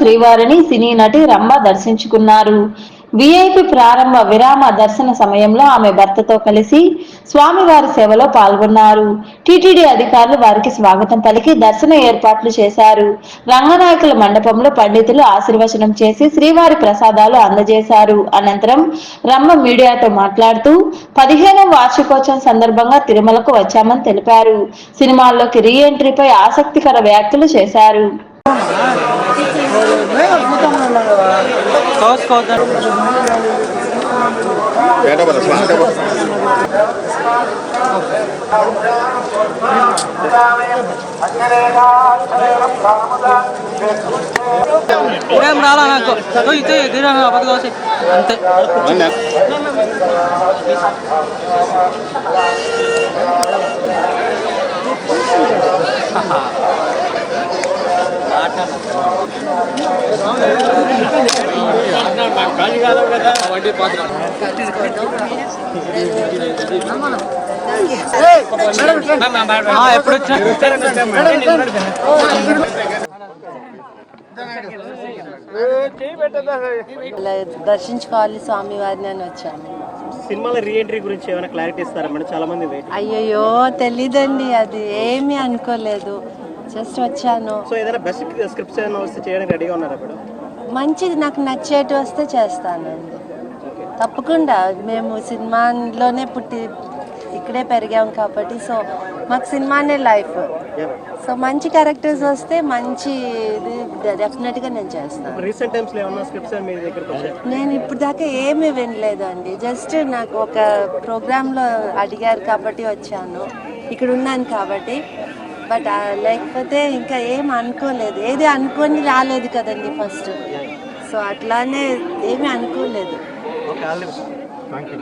శ్రీవారిని సినీ నటి రంభ దర్శించుకున్నారు. విఐపి ప్రారంభ విరామ దర్శన సమయంలో ఆమె భర్తతో కలిసి స్వామివారి సేవలో పాల్గొన్నారు. టీటీడీ అధికారులు వారికి స్వాగతం పలికి దర్శన ఏర్పాట్లు చేశారు. రంగనాయకుల మండపంలో పండితులు ఆశీర్వచనం చేసి శ్రీవారి ప్రసాదాలు అందజేశారు. అనంతరం రంభ మీడియాతో మాట్లాడుతూ 15వ వార్షికోత్సవం సందర్భంగా తిరుమలకు వచ్చామని తెలిపారు. సినిమాల్లోకి రీ ఎంట్రీపై ఆసక్తికర వ్యాఖ్యలు చేశారు. రాలా నాకు అంతే ఎప్పుడు దర్శించుకోవాలి స్వామి వారిని అని వచ్చాను. సినిమాల రీ ఎంట్రీ గురించి ఏమైనా క్లారిటీ ఇస్తారా మేడం? చాలా మంది అయ్యో తెలీదండి, అది ఏమీ అనుకోలేదు, జస్ట్ వచ్చాను. సో ఏదైనా బెస్ట్ స్క్రిప్ట్స్ ఏమైనా వస్తే చేయడానికి రెడీగా ఉన్నారా మేడం? మంచిది, నాకు నచ్చేటి వస్తే చేస్తానండి తప్పకుండా. మేము సినిమాలోనే పుట్టి ఇక్కడే పెరిగాం కాబట్టి సో మాకు సినిమానే లైఫ్. సో మంచి క్యారెక్టర్స్ వస్తే మంచి డెఫినెట్గా నేను చేస్తాను. రీసెంట్ టైమ్స్లో ఏమన్నా స్క్రిప్ట్స్ మీ దగ్గరకు వచ్చాయి? నేను ఇప్పుడు దాకా ఏమీ వినలేదండి, జస్ట్ నాకు ఒక ప్రోగ్రాంలో అడిగారు కాబట్టి వచ్చాను, ఇక్కడ ఉన్నాను కాబట్టి. బట్ లేకపోతే ఇంకా ఏం అనుకోలేదు, ఏది అనుకొని రాలేదు కదండి ఫస్ట్. సో అట్లానే ఏమీ అనుకోలేదు. Okay, all the best. Thank you.